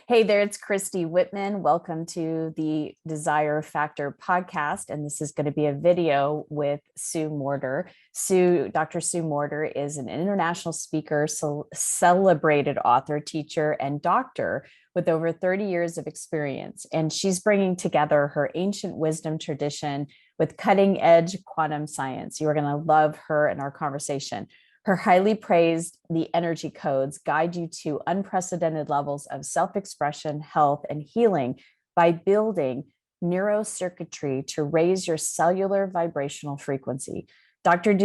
Hey there, it's Christy Whitman. Welcome to the Desire Factor podcast. And this is going to be a video with Sue Morter. Dr. Sue Morter is an international speaker, celebrated author, teacher, and doctor with over 30 years of experience. And she's bringing together her ancient wisdom tradition with cutting edge quantum science. You are going to love her and our conversation. Her highly praised The Energy Codes guide you to unprecedented levels of self-expression, health, and healing by building neurocircuitry to raise your cellular vibrational frequency. Dr.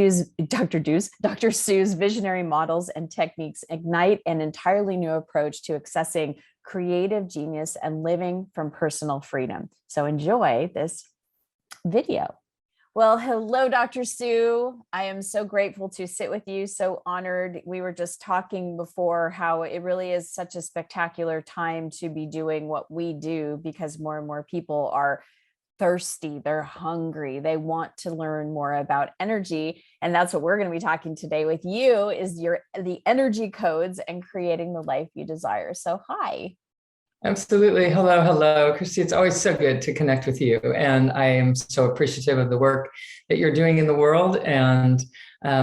Sue's visionary models and techniques ignite an entirely new approach to accessing creative genius and living from personal freedom. So enjoy this video. Well, hello, Dr. Sue. I am so grateful to sit with you. So honored. We were just talking before how it really is such a spectacular time to be doing what we do because more and more people are thirsty. They're hungry. They want to learn more about energy. And that's what we're going to be talking today with you is the energy codes and creating the life you desire. So hi. Absolutely. Hello, Christy. It's always so good to connect with you. And I am so appreciative of the work that you're doing in the world. And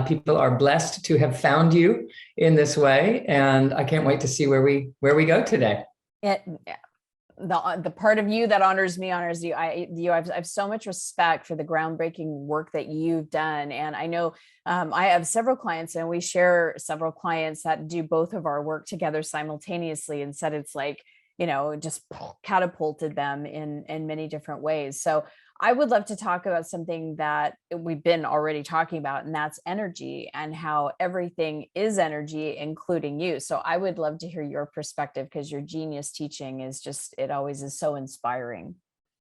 people are blessed to have found you in this way. And I can't wait to see where we go today. The part of you that honors me honors you. I have so much respect for the groundbreaking work that you've done. And I know I have several clients and we share several clients that do both of our work together simultaneously and said it's like, just catapulted them in many different ways. So I would love to talk about something that we've been already talking about, and that's energy and how everything is energy, including you. So I would love to hear your perspective because your genius teaching is it always is so inspiring.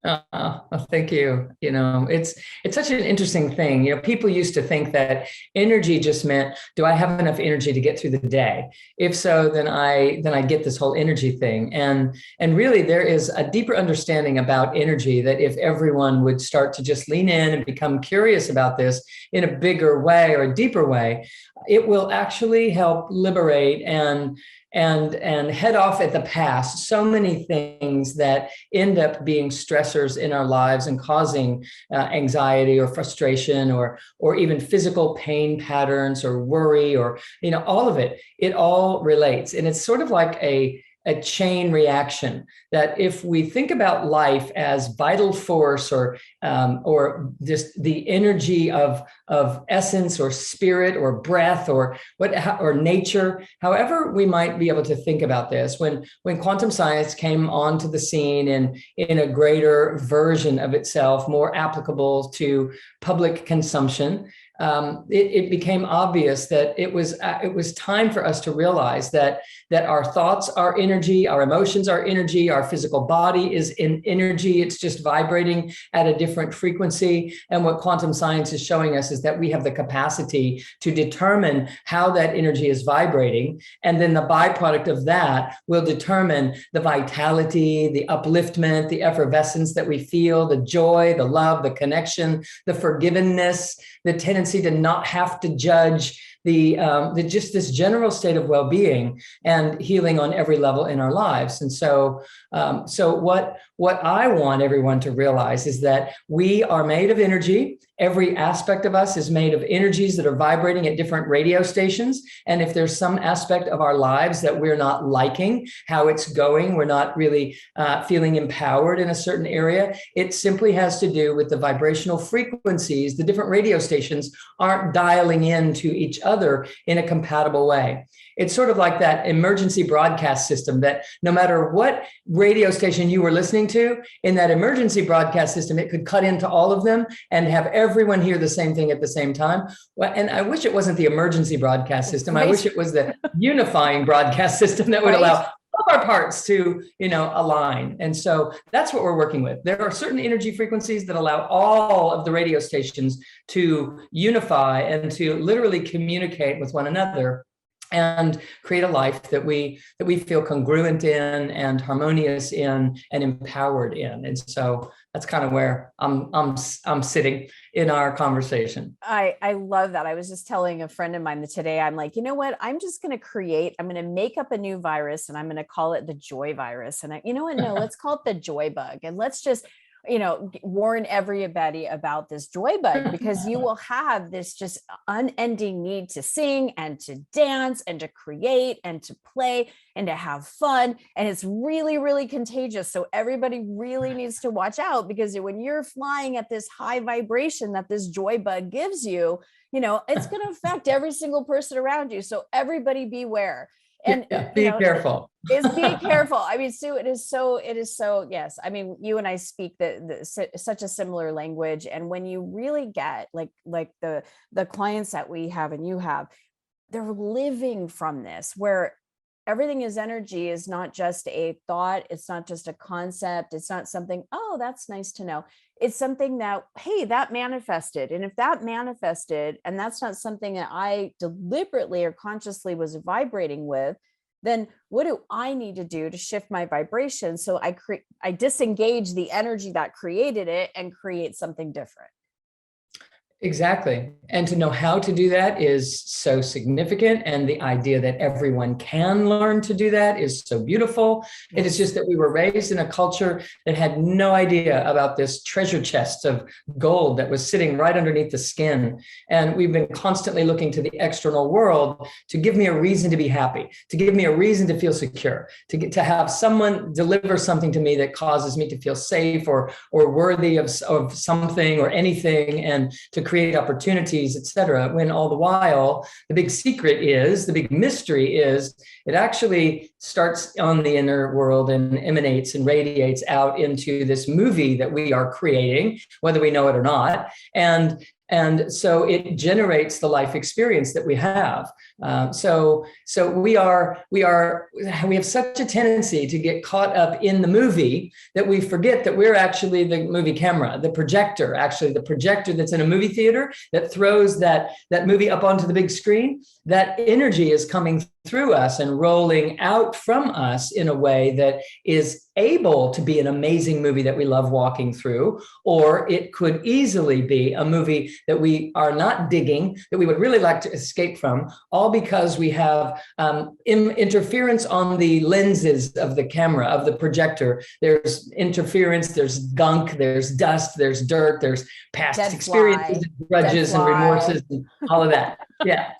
Well, thank you. It's such an interesting thing. People used to think that energy just meant, do I have enough energy to get through the day? If so, then I get this whole energy thing. And really there is a deeper understanding about energy that if everyone would start to just lean in and become curious about this in a bigger way or a deeper way, it will actually help liberate and head off at the past so many things that end up being stressors in our lives and causing anxiety or frustration or even physical pain patterns or worry or all of it. It all relates, and it's sort of like a chain reaction that if we think about life as vital force or just the energy of essence or spirit or breath or nature, however we might be able to think about this, when quantum science came onto the scene in a greater version of itself, more applicable to public consumption, it became obvious that it was time for us to realize that our thoughts are energy, our emotions are energy, our physical body is in energy. It's just vibrating at a different frequency. And what quantum science is showing us is that we have the capacity to determine how that energy is vibrating. And then the byproduct of that will determine the vitality, the upliftment, the effervescence that we feel, the joy, the love, the connection, the forgiveness, the tendency to not have to judge, the just this general state of well-being and healing on every level in our lives. And so what I want everyone to realize is that we are made of energy. Every aspect of us is made of energies that are vibrating at different radio stations. And if there's some aspect of our lives that we're not liking how it's going, we're not really feeling empowered in a certain area, it simply has to do with the vibrational frequencies. The different radio stations aren't dialing into each other in a compatible way. It's sort of like that emergency broadcast system that no matter what radio station you were listening to, in that emergency broadcast system, it could cut into all of them and have everyone hear the same thing at the same time. Well, and I wish it wasn't the emergency broadcast system. I wish it was the unifying broadcast system that would allow all of our parts to, align. And so that's what we're working with. There are certain energy frequencies that allow all of the radio stations to unify and to literally communicate with one another. and create a life that we feel congruent in and harmonious in and empowered in. And so that's kind of where I'm sitting in our conversation. I love that. I was just telling a friend of mine that today I'm like, you know what? I'm going to make up a new virus and I'm going to call it the joy virus. And you know what? No, let's call it the joy bug. And let's just, warn everybody about this joy bug, because you will have this just unending need to sing and to dance and to create and to play and to have fun. And it's really, really contagious. So everybody really needs to watch out, because when you're flying at this high vibration that this joy bug gives you, it's going to affect every single person around you. So everybody beware. And be careful. Be careful. I mean, Sue, it is so, yes. I mean, you and I speak such a similar language. And when you really get like the clients that we have and you have, they're living from this, where everything is energy, is not just a thought. It's not just a concept. It's not something, oh, that's nice to know. It's something that, hey, that manifested. And if that manifested, and that's not something that I deliberately or consciously was vibrating with, then what do I need to do to shift my vibration? So I disengage the energy that created it and create something different. Exactly. And to know how to do that is so significant. And the idea that everyone can learn to do that is so beautiful. It is just that we were raised in a culture that had no idea about this treasure chest of gold that was sitting right underneath the skin. And we've been constantly looking to the external world to give me a reason to be happy, to give me a reason to feel secure, to have someone deliver something to me that causes me to feel safe or worthy of something or anything, and to create opportunities, et cetera, when all the while, the big mystery is, it actually starts on the inner world and emanates and radiates out into this movie that we are creating, whether we know it or not. And so it generates the life experience that we have. So we have such a tendency to get caught up in the movie that we forget that we're actually the movie camera, the projector that's in a movie theater that throws that movie up onto the big screen. That energy is coming through us and rolling out from us in a way that is able to be an amazing movie that we love walking through, or it could easily be a movie that we are not digging, that we would really like to escape from, all because we have interference on the lenses of the camera, of the projector. There's interference, there's gunk, there's dust, there's dirt, there's past experiences, grudges and remorses, and all of that. Yeah.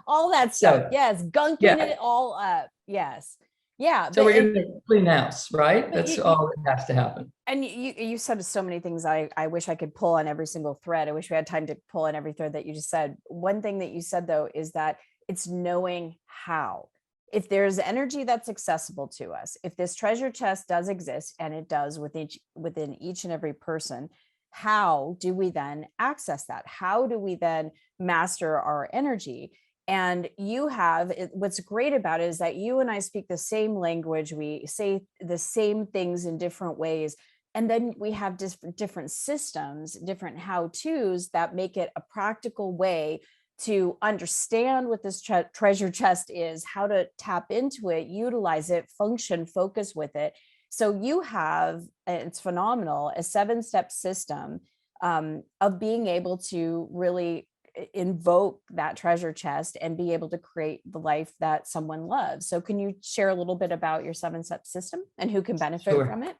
All that stuff. So, yes. Gunking it all up. Yes. Yeah. So we're going to clean house, right? That's all that has to happen. And you said so many things. I wish I could pull on every single thread. I wish we had time to pull on every thread that you just said. One thing that you said, though, is that it's knowing how. If there's energy that's accessible to us, if this treasure chest does exist, and it does within each and every person, how do we then access that? How do we then master our energy? And what's great about it is that you and I speak the same language. We say the same things in different ways. And then we have different systems, different how-tos that make it a practical way to understand what this treasure chest is, how to tap into it, utilize it, function, focus with it. So you have, it's phenomenal, a 7-step system of being able to really invoke that treasure chest and be able to create the life that someone loves. So can you share a little bit about your 7-step system and who can benefit from it?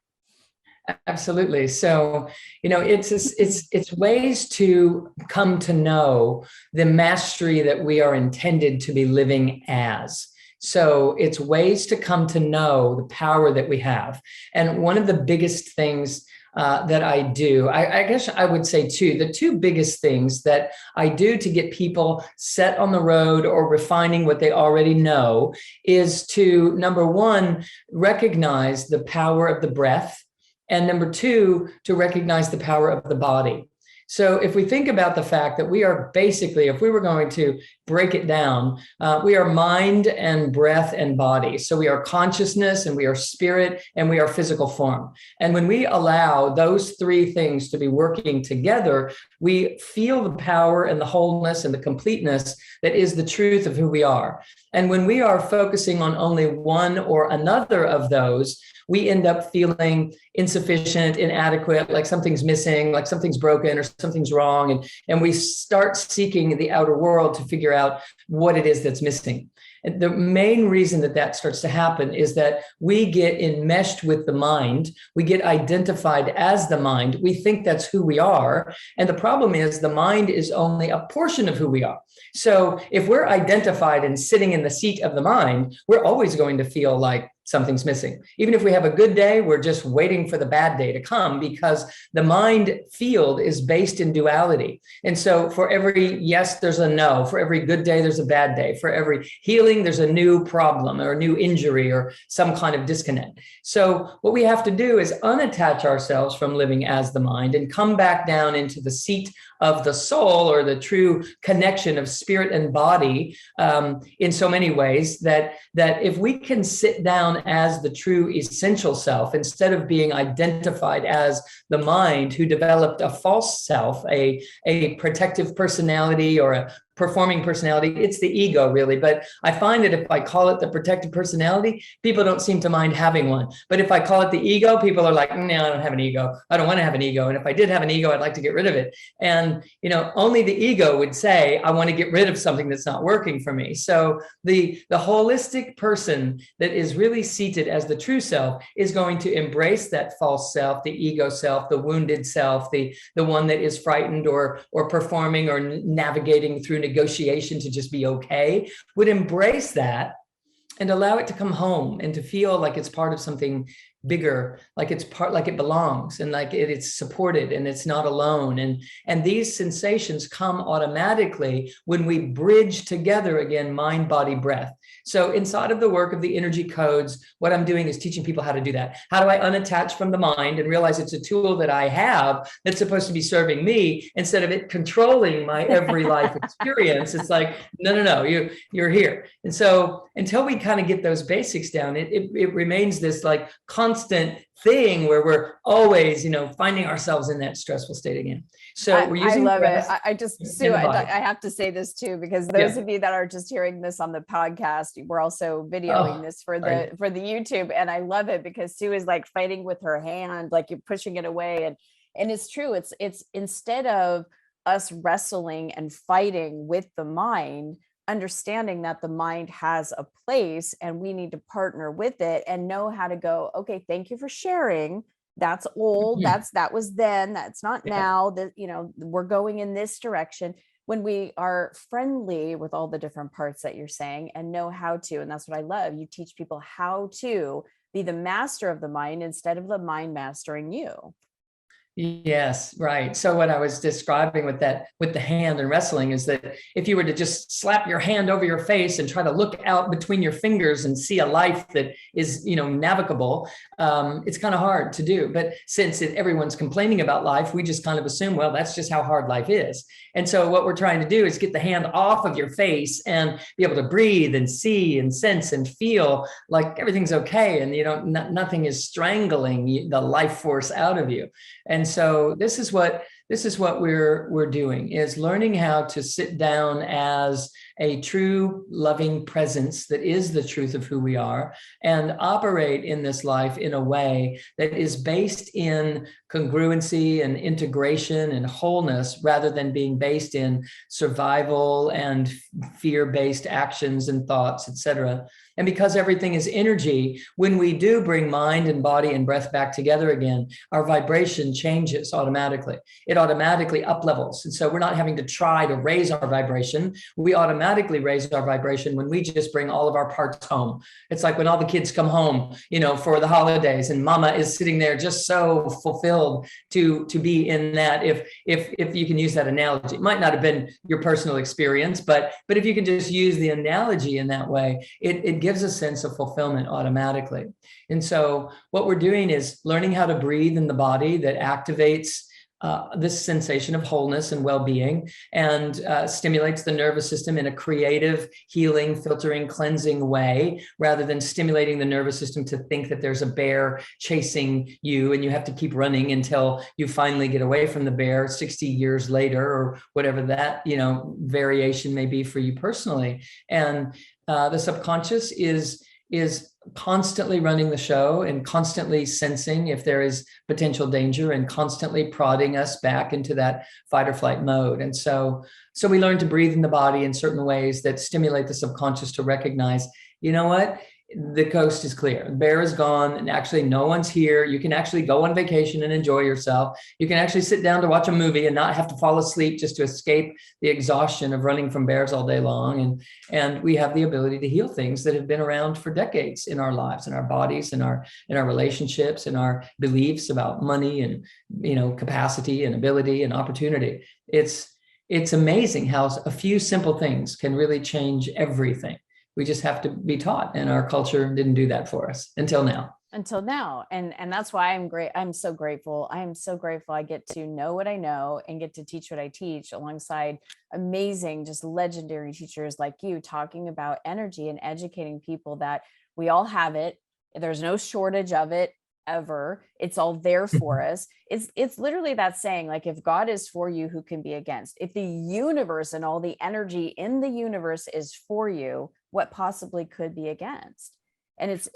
Absolutely. So, it's ways to come to know the mastery that we are intended to be living as. So it's ways to come to know the power that we have. And one of the biggest things that I do, I guess I would say the two biggest things that I do to get people set on the road or refining what they already know is to, number one, recognize the power of the breath. And number two, to recognize the power of the body. So if we think about the fact that we are basically, if we were going to break it down, we are mind and breath and body. So we are consciousness and we are spirit and we are physical form. And when we allow those three things to be working together, we feel the power and the wholeness and the completeness that is the truth of who we are. And when we are focusing on only one or another of those, we end up feeling insufficient, inadequate, like something's missing, like something's broken or something's wrong. And we start seeking the outer world to figure out what it is that's missing. And the main reason that that starts to happen is that we get enmeshed with the mind. We get identified as the mind. We think that's who we are. And the problem is the mind is only a portion of who we are. So if we're identified and sitting in the seat of the mind, we're always going to feel like something's missing. Even if we have a good day, we're just waiting for the bad day to come because the mind field is based in duality. And so for every yes, there's a no. For every good day, there's a bad day. For every healing, there's a new problem or a new injury or some kind of disconnect. So what we have to do is unattach ourselves from living as the mind and come back down into the seat of the soul, or the true connection of spirit and body, in so many ways that if we can sit down as the true essential self, instead of being identified as the mind who developed a false self, a protective personality or a performing personality. It's the ego, really. But I find that if I call it the protective personality, people don't seem to mind having one. But if I call it the ego, people are like, no, I don't have an ego. I don't want to have an ego. And if I did have an ego, I'd like to get rid of it. And, only the ego would say, I want to get rid of something that's not working for me. So the holistic person that is really seated as the true self is going to embrace that false self, the ego self, the wounded self, the one that is frightened or performing or navigating through negotiation to just be okay, would embrace that and allow it to come home and to feel like it's part of something bigger, like it's part, like it belongs, and like it's supported and it's not alone. And these sensations come automatically when we bridge together again, mind, body, breath. So inside of the work of the energy codes, what I'm doing is teaching people how to do that. How do I unattach from the mind and realize it's a tool that I have that's supposed to be serving me instead of it controlling my every life experience? It's like, no, you're here. And so until we kind of get those basics down, it remains this like constant thing where we're always, finding ourselves in that stressful state again. So we're using. I love it. I just, Sue, I have to say this too, because those of you that are just hearing this on the podcast, we're also videoing this for the YouTube. And I love it because Sue is like fighting with her hand, like you're pushing it away. And it's true. It's instead of us wrestling and fighting with the mind, understanding that the mind has a place and we need to partner with it and know how to go, okay, thank you for sharing. That's old. That was then, that's not now, that, we're going in this direction. When we are friendly with all the different parts that you're saying and know how to, and that's what I love. You teach people how to be the master of the mind instead of the mind mastering you. Yes, right. So what I was describing with the hand and wrestling is that if you were to just slap your hand over your face and try to look out between your fingers and see a life that is, navigable, it's kind of hard to do. But since everyone's complaining about life, we just kind of assume, well, that's just how hard life is. And so what we're trying to do is get the hand off of your face and be able to breathe and see and sense and feel like everything's okay. And nothing is strangling the life force out of you. And so this is what we're doing, is learning how to sit down as a true loving presence that is the truth of who we are and operate in this life in a way that is based in congruency and integration and wholeness, rather than being based in survival and fear-based actions and thoughts, etc. And because everything is energy, when we do bring mind and body and breath back together again, our vibration changes automatically. It automatically up levels. And so we're not having to try to raise our vibration. We automatically raise our vibration when we just bring all of our parts home. It's like when all the kids come home, for the holidays, and mama is sitting there just so fulfilled to be in that. If you can use that analogy, it might not have been your personal experience, but if you can just use the analogy in that way, it gives a sense of fulfillment automatically. And so what we're doing is learning how to breathe in the body that activates this sensation of wholeness and well-being, and stimulates the nervous system in a creative, healing, filtering, cleansing way, rather than stimulating the nervous system to think that there's a bear chasing you and you have to keep running until you finally get away from the bear 60 years later, or whatever that, variation may be for you personally. And the subconscious is constantly running the show and constantly sensing if there is potential danger and constantly prodding us back into that fight or flight mode. And so we learn to breathe in the body in certain ways that stimulate the subconscious to recognize, you know what? The coast is clear. The bear is gone, and actually no one's here. You can actually go on vacation and enjoy yourself. You can actually sit down to watch a movie and not have to fall asleep just to escape the exhaustion of running from bears all day long. And we have the ability to heal things that have been around for decades in our lives, in our bodies, in our relationships, in our beliefs about money and, capacity and ability and opportunity. It's amazing how a few simple things can really change everything. We just have to be taught, and our culture didn't do that for us until now. And that's why I'm so grateful. I am so grateful I get to know what I know and get to teach what I teach alongside amazing, just legendary teachers like you, talking about energy and educating people that we all have it. There's no shortage of it ever. It's all there for us. It's literally that saying, like, if God is for you, who can be against? If the universe and all the energy in the universe is for you, what possibly could be against? And it's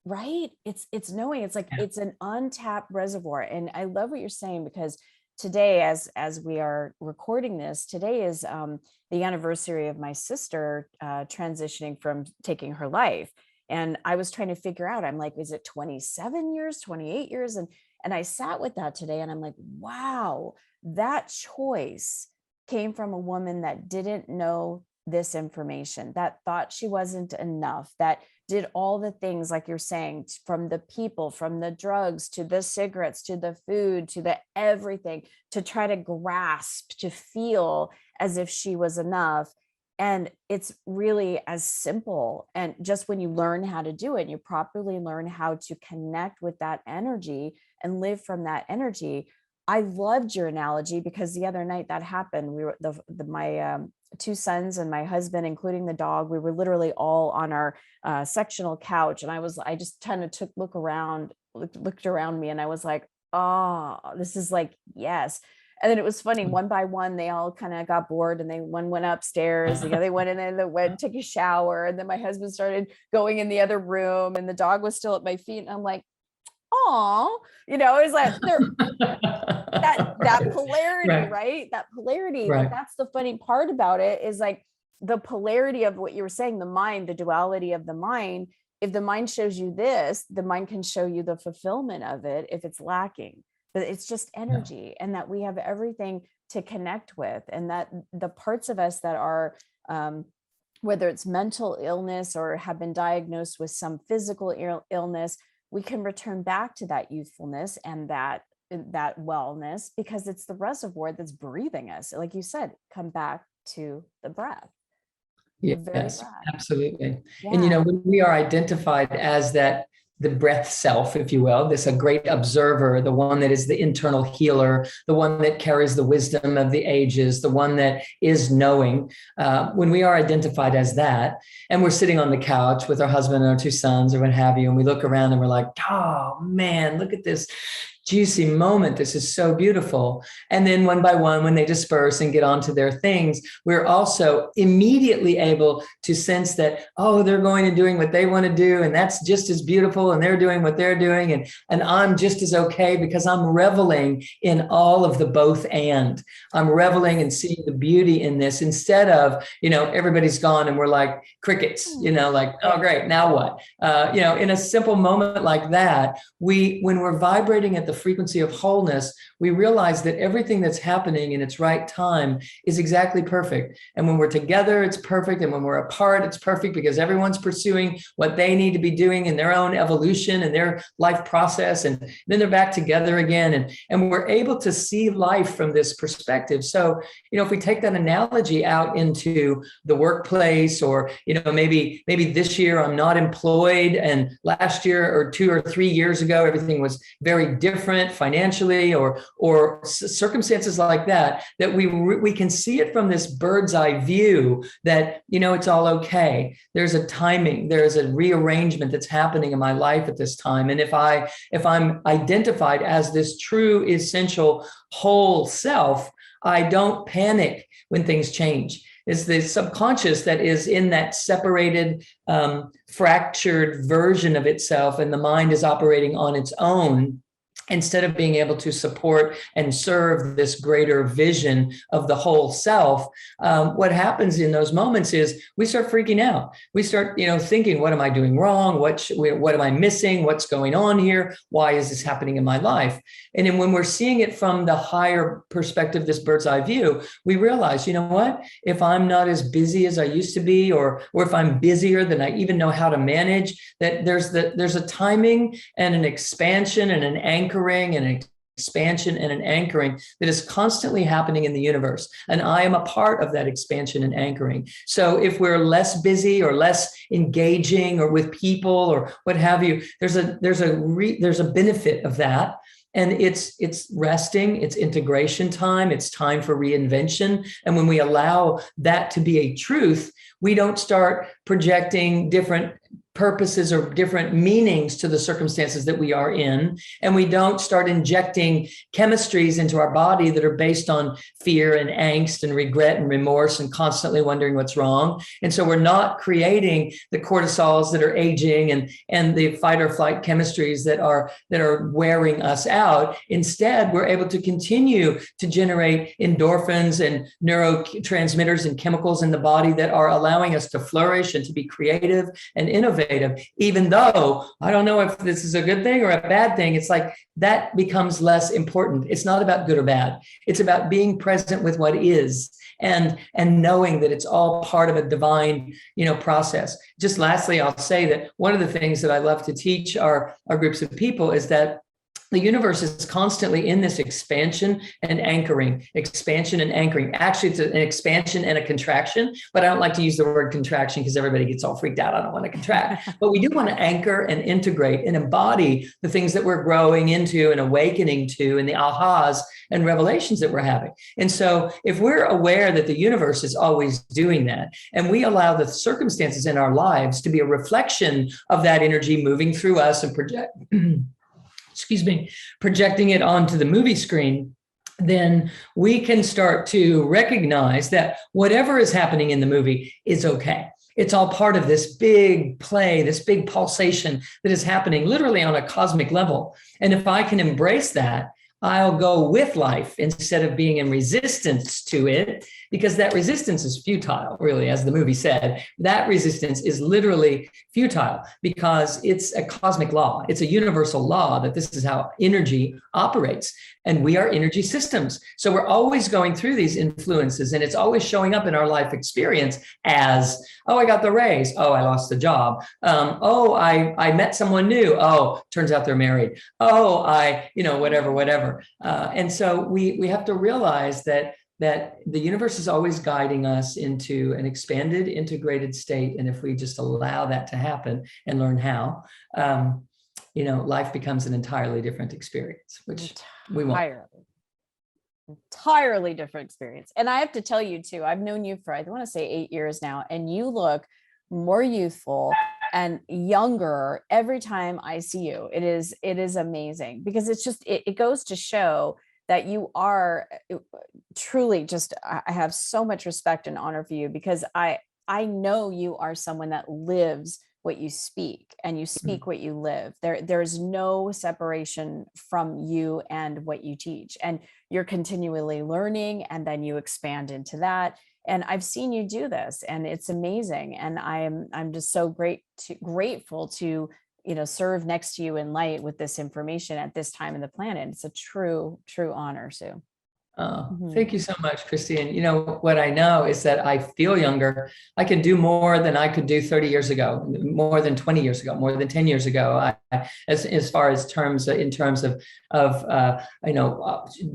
right. It's knowing, it's like, it's an untapped reservoir. And I love what you're saying, because today, as we are recording this, today is the anniversary of my sister transitioning from taking her life. And I was trying to figure out, I'm like, is it 27 years, 28 years? And I sat with that today, and I'm like, wow, that choice came from a woman that didn't know this information, that thought she wasn't enough, that did all the things, like you're saying, from the people, from the drugs, to the cigarettes, to the food, to the everything, to try to grasp, to feel as if she was enough. And it's really as simple. And just when you learn how to do it, and you properly learn how to connect with that energy and live from that energy. I loved your analogy, because the other night that happened, we were my two sons and my husband, including the dog, we were literally all on our sectional couch. And I just kind of looked around me, and I was like, oh, this is like, yes. And then it was funny, one by one, they all kind of got bored, and one went upstairs, the other went in, and then went and took a shower. And then my husband started going in the other room, and the dog was still at my feet. And I'm like, oh, it was like that polarity, right? That polarity. Right. But that's the funny part about it, is like the polarity of what you were saying, the mind, the duality of the mind. If the mind shows you this, the mind can show you the fulfillment of it if it's lacking. But it's just energy, and that we have everything to connect with, and that the parts of us that are, whether it's mental illness or have been diagnosed with some physical illness, we can return back to that youthfulness and that wellness, because it's the reservoir that's breathing us. Like you said, come back to the breath. Yes, absolutely. Yeah. And, when we are identified as the breath self, if you will, a great observer, the one that is the internal healer, the one that carries the wisdom of the ages, the one that is knowing, when we are identified as that, and we're sitting on the couch with our husband and our two sons or what have you, and we look around and we're like, oh man, look at this juicy moment. This is so beautiful. And then one by one, when they disperse and get onto their things, we're also immediately able to sense that, oh, they're going and doing what they want to do. And that's just as beautiful. And they're doing what they're doing. And I'm just as okay, because I'm reveling in all of the both. And I'm reveling and seeing the beauty in this, instead of, everybody's gone and we're like crickets, like, oh, great. Now what? In a simple moment like that, when we're vibrating at the frequency of wholeness, we realize that everything that's happening in its right time is exactly perfect. And when we're together, it's perfect. And when we're apart, it's perfect, because everyone's pursuing what they need to be doing in their own evolution and their life process. And then they're back together again. And we're able to see life from this perspective. So, if we take that analogy out into the workplace, or, maybe this year I'm not employed, and last year or 2 or 3 years ago, everything was very different. different financially or circumstances like that, that we can see it from this bird's eye view that, it's all okay. There's a timing, there's a rearrangement that's happening in my life at this time. And if I'm identified as this true, essential, whole self, I don't panic when things change. It's the subconscious that is in that separated, fractured version of itself, and the mind is operating on its own, instead of being able to support and serve this greater vision of the whole self. What happens in those moments is we start freaking out. We start, thinking, what am I doing wrong? What am I missing? What's going on here? Why is this happening in my life? And then when we're seeing it from the higher perspective, this bird's eye view, we realize, what? If I'm not as busy as I used to be, or if I'm busier than I even know how to manage, that there's a timing and an expansion and an anchoring and an expansion and an anchoring that is constantly happening in the universe. And I am a part of that expansion and anchoring. So if we're less busy or less engaging or with people or what have you, there's a benefit of that. And it's resting, it's integration time, it's time for reinvention. And when we allow that to be a truth, we don't start projecting different purposes or different meanings to the circumstances that we are in. And we don't start injecting chemistries into our body that are based on fear and angst and regret and remorse and constantly wondering what's wrong. And so we're not creating the cortisols that are aging and the fight or flight chemistries that are wearing us out. Instead, we're able to continue to generate endorphins and neurotransmitters and chemicals in the body that are allowing us to flourish and to be creative and innovative. Even though I don't know if this is a good thing or a bad thing, it's like that becomes less important. It's not about good or bad. It's about being present with what is and knowing that it's all part of a divine, process. Just lastly, I'll say that one of the things that I love to teach our groups of people is that the universe is constantly in this expansion and anchoring. Actually, it's an expansion and a contraction, but I don't like to use the word contraction because everybody gets all freaked out. I don't want to contract, but we do want to anchor and integrate and embody the things that we're growing into and awakening to, and the ahas and revelations that we're having. And so if we're aware that the universe is always doing that, and we allow the circumstances in our lives to be a reflection of that energy moving through us and projecting it onto the movie screen, then we can start to recognize that whatever is happening in the movie is okay. It's all part of this big play, this big pulsation that is happening literally on a cosmic level. And if I can embrace that, I'll go with life instead of being in resistance to it, because that resistance is futile, really, as the movie said. That resistance is literally futile because it's a cosmic law. It's a universal law that this is how energy operates. And we are energy systems. So we're always going through these influences, and it's always showing up in our life experience as, oh, I got the raise. Oh, I lost the job. I met someone new. Oh, turns out they're married. Oh, whatever. And so we have to realize that the universe is always guiding us into an expanded, integrated state. And if we just allow that to happen and learn how, life becomes an entirely different experience, which we want. Entirely different experience. And I have to tell you too, I've known you for, I want to say 8 years now, and you look more youthful and younger every time I see you. It is amazing, because it's just, it goes to show that you are truly just, I have so much respect and honor for you, because I know you are someone that lives what you speak, and you speak what you live. There's no separation from you and what you teach, and you're continually learning, and then you expand into that. And I've seen you do this, and it's amazing. And I'm just so grateful to serve next to you in light with this information at this time in the planet. It's a true honor, Sue. Thank you so much, Christy. And what I know is that I feel younger. I can do more than I could do 30 years ago, more than 20 years ago, more than 10 years ago. As far as in terms of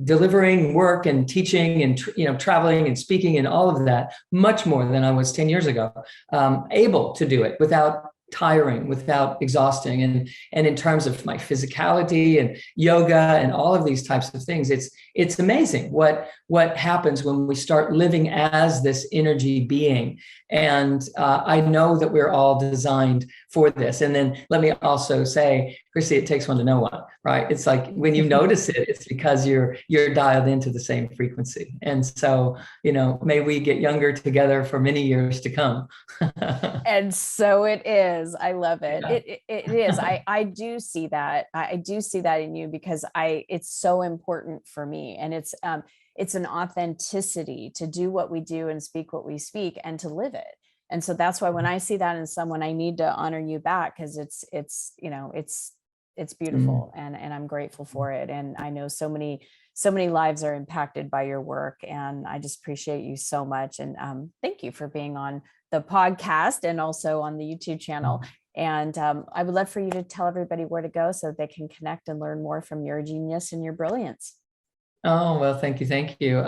delivering work and teaching and traveling and speaking and all of that, much more than I was 10 years ago, able to do it without tiring, without exhausting. And in terms of my physicality and yoga and all of these types of things, it's amazing what happens when we start living as this energy being. And I know that we're all designed for this. And then let me also say, Christy, it takes one to know one, right? It's like when you notice it, it's because you're dialed into the same frequency. And so, may we get younger together for many years to come. And so it is. I love it. Yeah. It is. I do see that. I do see that in you, because it's so important for me. And it's an authenticity to do what we do and speak what we speak and to live it. And so that's why when I see that in someone, I need to honor you back, because it's beautiful, and I'm grateful for it. And I know so many lives are impacted by your work, and I just appreciate you so much. And thank you for being on the podcast and also on the YouTube channel. And I would love for you to tell everybody where to go so that they can connect and learn more from your genius and your brilliance. Oh, well, thank you. Thank you.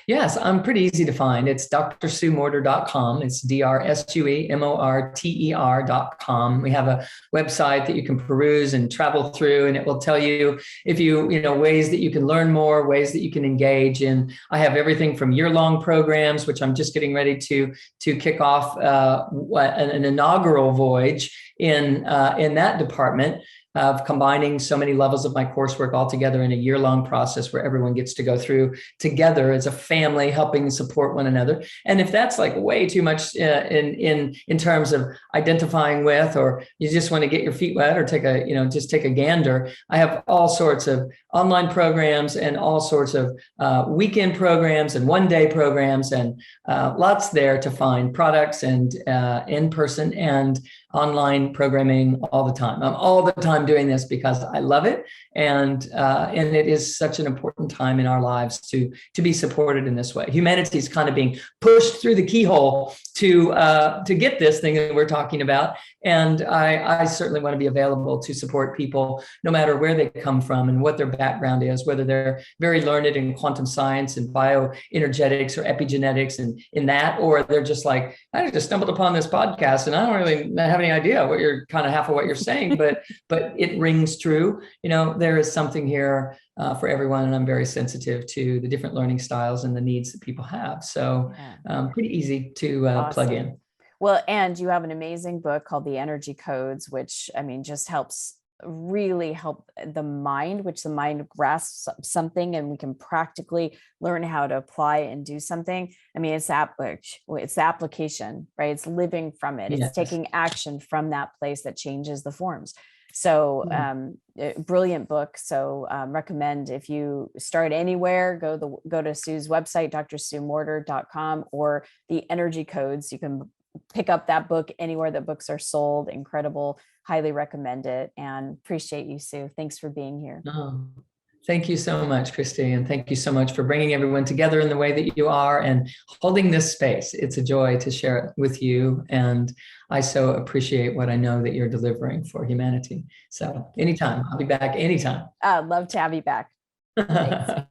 Yes, I'm pretty easy to find. It's drsuemorter.com. It's DRSUEMORTER.com. We have a website that you can peruse and travel through, and it will tell you if ways that you can learn more, ways that you can engage in. I have everything from year-long programs, which I'm just getting ready to kick off an inaugural voyage in that department, of combining so many levels of my coursework all together in a year-long process where everyone gets to go through together as a family, helping support one another. And if that's like way too much in terms of identifying with, or you just want to get your feet wet or take a gander, I have all sorts of online programs and all sorts of weekend programs and one-day programs, and lots there to find products and in-person and online programming all the time. I'm all the time doing this because I love it, and it is such an important time in our lives to be supported in this way. Humanity is kind of being pushed through the keyhole to get this thing that we're talking about, and I certainly want to be available to support people no matter where they come from and what their background is, whether they're very learned in quantum science and bioenergetics or epigenetics and in that, or they're just like, I just stumbled upon this podcast and I don't really have any idea what you're half of what you're saying, but it rings true. There is something here for everyone, and I'm very sensitive to the different learning styles and the needs that people have. So pretty easy to Awesome. plug in. Well, and you have an amazing book called The Energy Codes, which just really help the mind, which the mind grasps something and we can practically learn how to apply and do something. It's the application, right? It's living from it. It's taking action from that place that changes the forms. So brilliant book. So recommend, if you start anywhere, go to Sue's website, drsuemorter.com, or The Energy Codes. You can pick up that book anywhere that books are sold. Incredible. Highly recommend it, and appreciate you, Sue. Thanks for being here. Oh, thank you so much, Christy. And thank you so much for bringing everyone together in the way that you are and holding this space. It's a joy to share it with you. And I so appreciate what I know that you're delivering for humanity. So anytime, I'll be back anytime. Love to have you back. Okay.